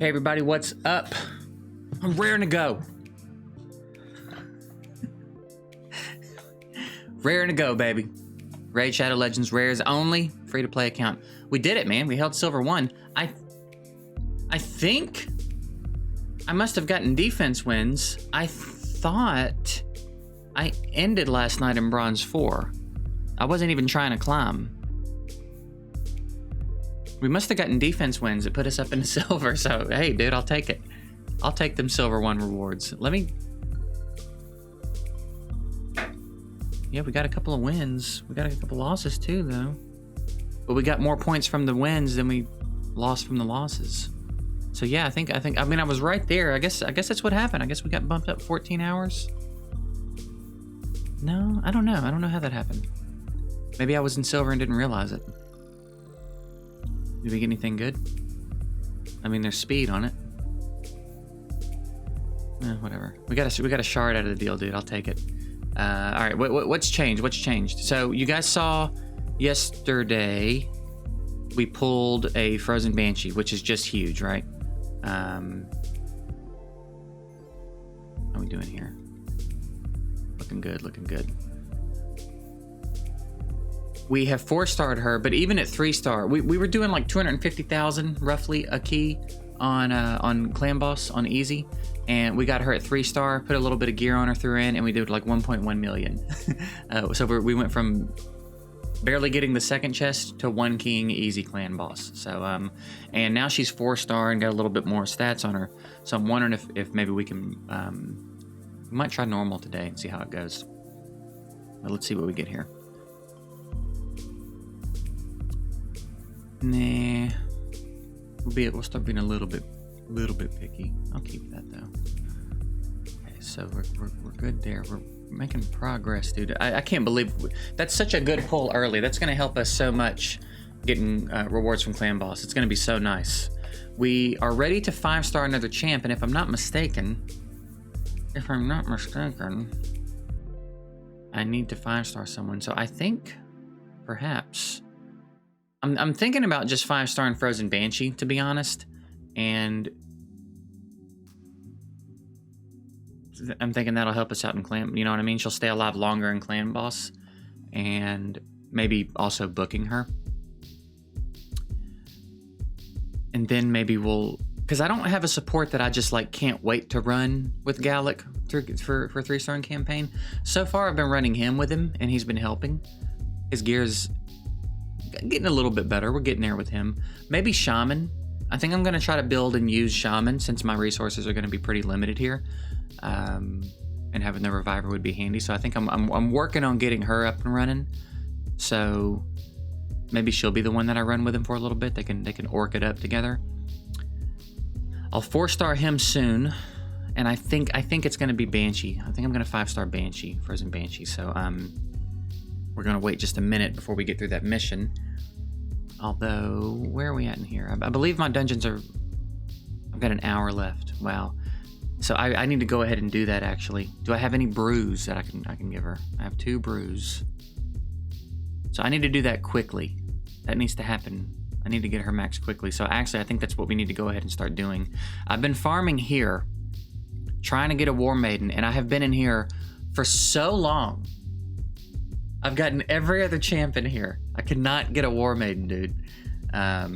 Hey everybody, what's up? I'm raring to go. Raring to go, baby. Raid Shadow Legends Rares only, free-to-play account. We did it, man. We held Silver 1. I think I must have gotten defense wins. I thought I ended last night in Bronze 4. I wasn't even trying to climb. We must have gotten defense wins that put us up into silver, so hey, dude, I'll take it. I'll take them Silver 1 rewards. Let me... Yeah, we got a couple of wins. We got a couple losses too, though. But we got more points from the wins than we lost from the losses. So yeah, I mean, I was right there. I guess that's what happened. I guess we got bumped up 14 hours. No, I don't know. I don't know how that happened. Maybe I was in silver and didn't realize it. Did we get anything good? I mean, there's speed on it. Whatever. We got a shard out of the deal, dude. I'll take it. All right. What's changed? What's changed? So you guys saw yesterday we pulled a Frozen Banshee, which is just huge, right? How are we doing here? Looking good. Looking good. We have 4-starred her, but even at 3-star, we were doing like 250,000 roughly a key on Clan Boss on easy, and we got her at 3-star, put a little bit of gear on her, threw in, and we did like 1.1 million. So we went from barely getting the second chest to 1 keying easy Clan Boss. So and now she's 4-star and got a little bit more stats on her. So I'm wondering if maybe we can we might try normal today and see how it goes. But let's see what we get here. Nah, we'll start being a little bit picky. I'll keep that though. Okay, so we're good there. We're making progress, dude. I can't believe that's such a good pull early. That's gonna help us so much getting rewards from Clan Boss. It's gonna be so nice. We are ready to 5-star another champ, and if I'm not mistaken, I need to 5-star someone. So I think perhaps. I'm thinking about just 5-starring Frozen Banshee, to be honest, and I'm thinking that'll help us out in Clan, you know what I mean? She'll stay alive longer in Clan Boss, and maybe also booking her. And then maybe we'll, because I don't have a support that I just like can't wait to run with Gallic for 3-star campaign. So far I've been running him with him, and he's been helping. His gear's getting a little bit better. We're getting there with him. Maybe Shaman. I think I'm going to try to build and use Shaman since my resources are going to be pretty limited here. And having the Reviver would be handy. So I think I'm working on getting her up and running. So maybe she'll be the one that I run with him for a little bit. They can orc it up together. I'll 4-star him soon. And I think it's going to be Banshee. I think I'm going to 5-star Banshee, Frozen Banshee. So we're going to wait just a minute before we get through that mission. Although, where are we at in here? I believe my dungeons are... I've got an hour left. Wow. So I need to go ahead and do that, actually. Do I have any brews that I can give her? I have 2 brews. So I need to do that quickly. That needs to happen. I need to get her max quickly. So actually, I think that's what we need to go ahead and start doing. I've been farming here, trying to get a War Maiden, and I have been in here for so long. I've gotten every other champ in here. I could not get a War Maiden, dude. I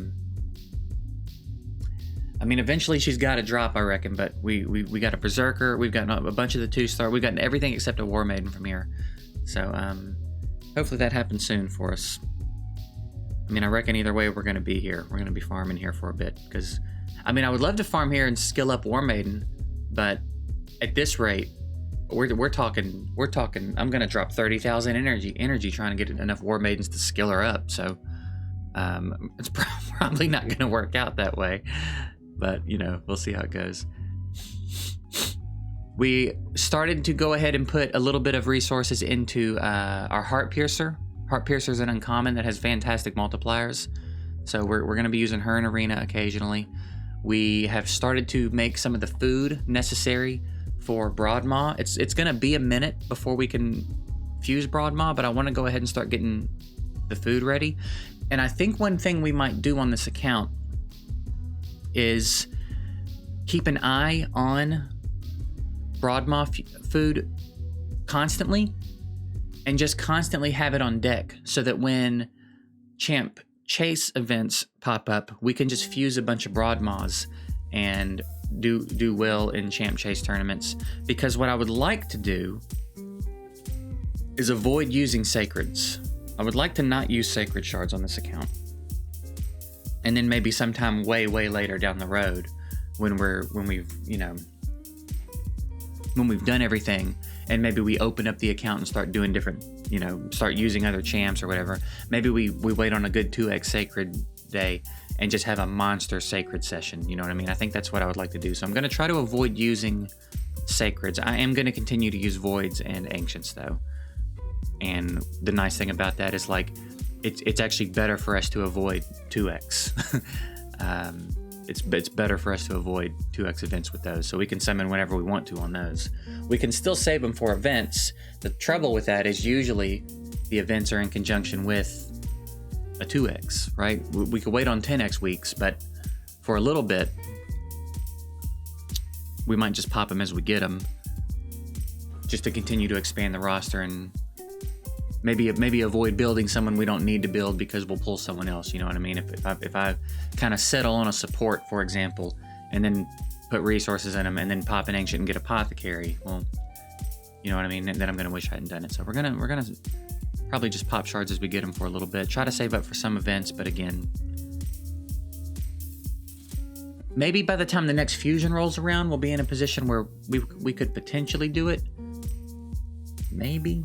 mean, eventually she's got to drop, I reckon, but we got a Berserker. We've gotten a bunch of the 2-star. We've gotten everything except a War Maiden from here. So hopefully that happens soon for us. I mean, I reckon either way we're going to be here. We're going to be farming here for a bit. Because, I mean, I would love to farm here and skill up War Maiden, but at this rate, we're talking. I'm gonna drop 30,000 energy trying to get enough War Maidens to skill her up. So it's probably not gonna work out that way. But you know, we'll see how it goes. We started to go ahead and put a little bit of resources into our Heart Piercer. Heart Piercer is an uncommon that has fantastic multipliers. So we're gonna be using her in arena occasionally. We have started to make some of the food necessary for Broadmaw. It's gonna be a minute before we can fuse Broadmaw, but I want to go ahead and start getting the food ready. And I think one thing we might do on this account is keep an eye on Broadmaw food constantly, and just constantly have it on deck so that when Champ Chase events pop up, we can just fuse a bunch of Broadmaws and do well in Champ Chase tournaments. Because what I would like to do is avoid using Sacreds. I would like to not use Sacred Shards on this account. And then maybe sometime way later down the road, when we've done everything, and maybe we open up the account and start doing different, start using other champs or whatever. Maybe we wait on a good 2x Sacred day and just have a monster Sacred session. You know what I mean? I think that's what I would like to do. So I'm going to try to avoid using Sacreds. I am going to continue to use Voids and Ancients though. And the nice thing about that is like, it's actually better for us to avoid 2x. It's better for us to avoid 2x events with those, so we can summon whenever we want to on those. We can still save them for events. The trouble with that is usually the events are in conjunction with a 2x, right? We could wait on 10x weeks, but for a little bit, we might just pop them as we get them, just to continue to expand the roster and maybe avoid building someone we don't need to build because we'll pull someone else. You know what I mean? If I kind of settle on a support, for example, and then put resources in them and then pop an Ancient and get Apothecary, well, you know what I mean? Then I'm gonna wish I hadn't done it. So we're gonna probably just pop shards as we get them for a little bit. Try to save up for some events, but again, maybe by the time the next fusion rolls around, we'll be in a position where we could potentially do it. Maybe.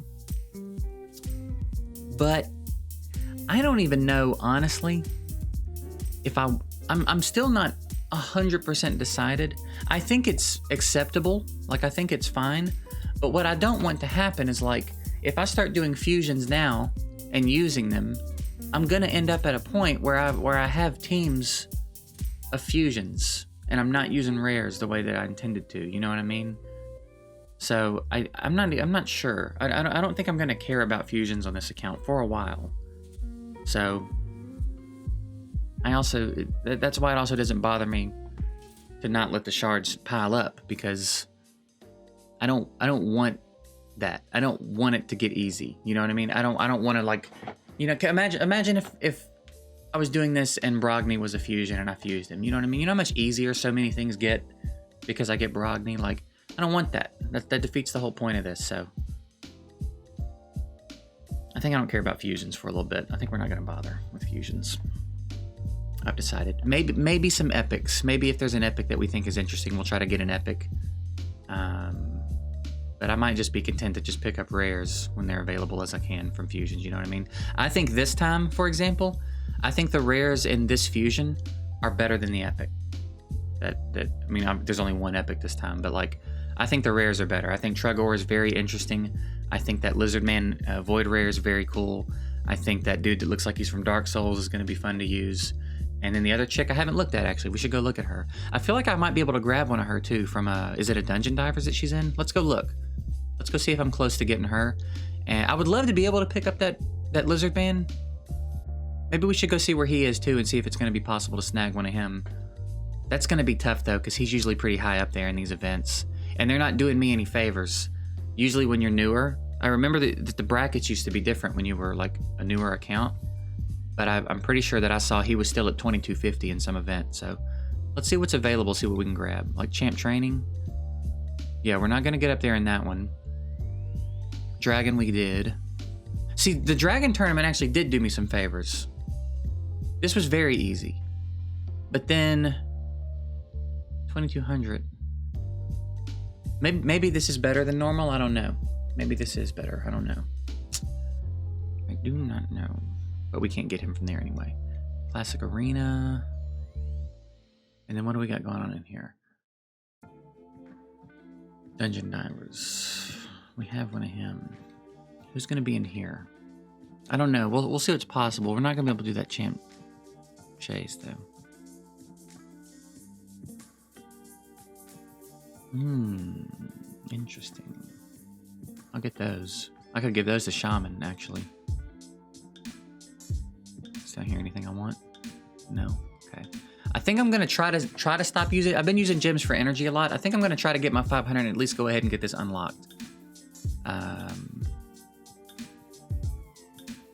But I don't even know, honestly, if I'm still not 100% decided. I think it's acceptable. Like, I think it's fine. But what I don't want to happen is, like, if I start doing fusions now and using them, I'm going to end up at a point where I have teams of fusions and I'm not using rares the way that I intended to. You know what I mean? So I'm not sure. I don't think I'm going to care about fusions on this account for a while. So that's why it also doesn't bother me to not let the shards pile up, because I don't want that. I don't want it to get easy. You know what I mean? I don't want to, like, imagine if I was doing this and Brogni was a fusion and I fused him. You know what I mean? You know how much easier so many things get because I get Brogni? Like, I don't want that. That defeats the whole point of this, so I think I don't care about fusions for a little bit. I think we're not going to bother with fusions. I've decided. Maybe some epics. Maybe if there's an epic that we think is interesting, we'll try to get an epic. But I might just be content to just pick up rares when they're available as I can from fusions, you know what I mean? I think this time, for example, I think the rares in this fusion are better than the epic. There's only one epic this time, but like, I think the rares are better. I think Trugor is very interesting. I think that Lizardman Void rare is very cool. I think that dude that looks like he's from Dark Souls is going to be fun to use. And then the other chick I haven't looked at, actually. We should go look at her. I feel like I might be able to grab one of her too from is it a Dungeon Divers that she's in? Let's go look. Let's go see if I'm close to getting her. And I would love to be able to pick up that Lizardman. Maybe we should go see where he is too and see if it's going to be possible to snag one of him. That's going to be tough though, because he's usually pretty high up there in these events. And they're not doing me any favors. Usually when you're newer, I remember that the brackets used to be different when you were like a newer account. But I'm pretty sure that I saw he was still at 2250 in some event. So let's see what's available, see what we can grab. Like Champ Training. Yeah, we're not going to get up there in that one. Dragon we did. See, the Dragon tournament actually did do me some favors. This was very easy. But then 2200. Maybe this is better than normal. I don't know. Maybe this is better. I don't know. I do not know. But we can't get him from there anyway. Classic Arena. And then what do we got going on in here? Dungeon Divers. We have one of him. Who's going to be in here? I don't know. We'll see what's possible. We're not going to be able to do that Champ Chase, though. Interesting. I'll get those. I could give those to Shaman, actually. Does I hear anything I want? No? Okay. I think I'm gonna try to stop using. I've been using gems for energy a lot. I think I'm gonna try to get my 500 and at least go ahead and get this unlocked.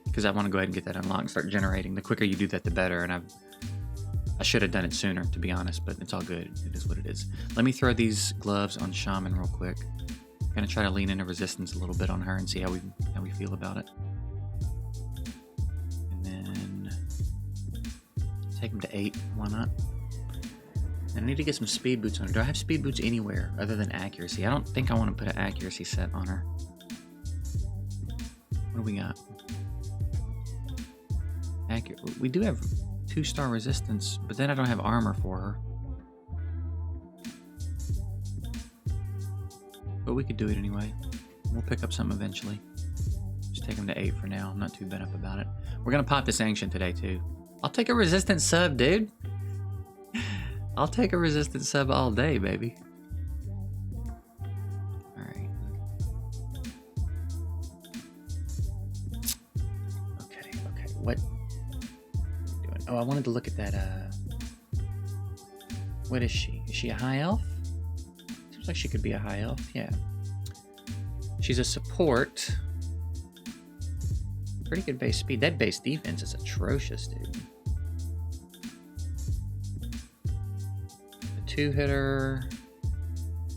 Because I want to go ahead and get that unlocked and start generating. The quicker you do that, the better. And I should have done it sooner, to be honest, but it's all good. It is what it is. Let me throw these gloves on Shaman real quick. I'm gonna try to lean into resistance a little bit on her and see how we feel about it. And then take him to 8. Why not? And I need to get some speed boots on her. Do I have speed boots anywhere other than accuracy? I don't think I want to put an accuracy set on her. What do we got? We do have 2-star resistance, but then I don't have armor for her. But we could do it anyway. We'll pick up something eventually. Just take him to 8 for now. I'm not too bent up about it. We're gonna pop this ancient today too. I'll take a resistant sub, dude. I'll take a resistant sub all day, baby. Alright. Okay. What? Oh, I wanted to look at that, what is she? Is she a high elf? Seems like she could be a high elf, yeah. She's a support. Pretty good base speed. That base defense is atrocious, dude. A 2-hitter.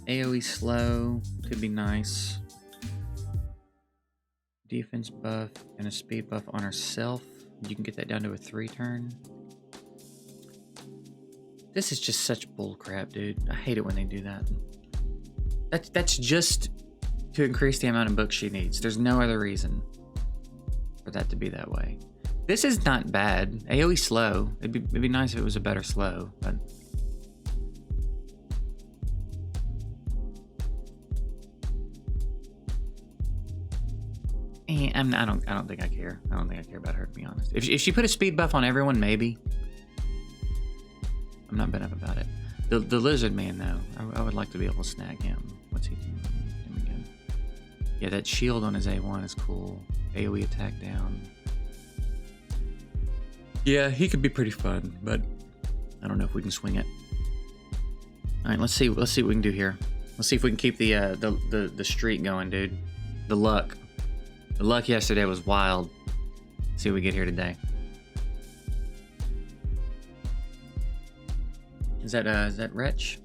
AoE slow. Could be nice. Defense buff and a speed buff on herself. You can get that down to a 3-turn. This is just such bull crap, dude. I hate it when they do that. That's just to increase the amount of books she needs. There's no other reason for that to be that way. This is not bad. AoE slow. It'd be nice if it was a better slow, but I don't think I care. I don't think I care about her, to be honest. If she put a speed buff on everyone, maybe. I'm not bent up about it. The lizard man, though, I would like to be able to snag him. What's he doing again? Yeah, that shield on his A1 is cool. AoE attack down. Yeah, he could be pretty fun, but I don't know if we can swing it. All right, let's see what we can do here. Let's see if we can keep the streak going, dude. The luck. The luck yesterday was wild. Let's see what we get here today. Is that Wretch?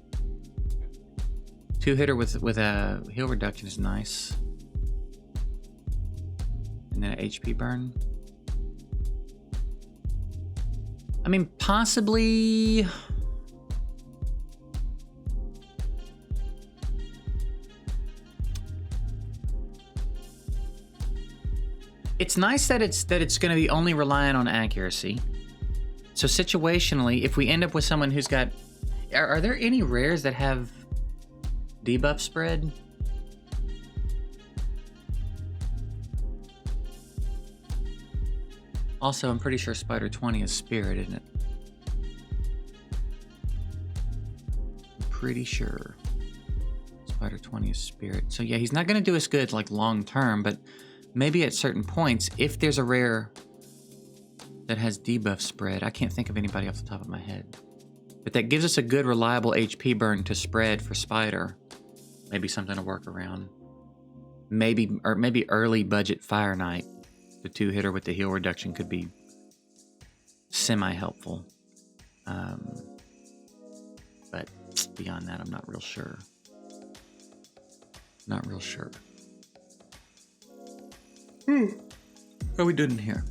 2-hitter with a heal reduction is nice. And then an HP burn. I mean, possibly. It's nice that it's going to be only reliant on accuracy. So situationally, if we end up with someone who's got, are there any rares that have debuff spread? Also, I'm pretty sure Spider 20 is Spirit, isn't it? I'm pretty sure Spider 20 is Spirit. So yeah, he's not going to do us good like long term, but maybe at certain points, if there's a rare that has debuff spread, I can't think of anybody off the top of my head, but that gives us a good reliable HP burn to spread for Spider. Maybe something to work around. Maybe early budget Fire Knight. The 2-hitter with the heal reduction could be semi-helpful. But beyond that, I'm not real sure. Not real sure. What are we doing here?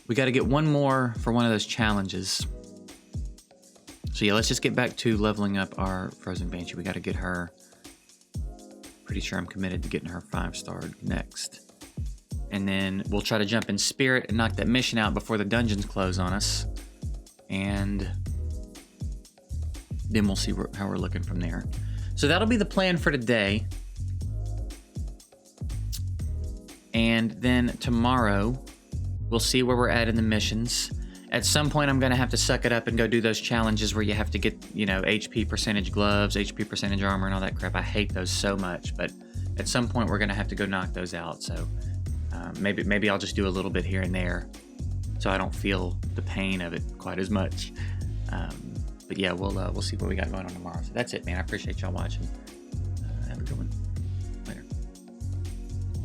We got to get one more for one of those challenges. So yeah, let's just get back to leveling up our Frozen Banshee. We got to get her. Pretty sure I'm committed to getting her 5-star next. And then we'll try to jump in Spirit and knock that mission out before the dungeons close on us. And then we'll see how we're looking from there. So that'll be the plan for today. And then tomorrow, we'll see where we're at in the missions. At some point, I'm going to have to suck it up and go do those challenges where you have to get, you know, HP percentage gloves, HP percentage armor, and all that crap. I hate those so much, but at some point, we're going to have to go knock those out. So maybe I'll just do a little bit here and there so I don't feel the pain of it quite as much. But yeah, we'll see what we got going on tomorrow. So that's it, man. I appreciate y'all watching.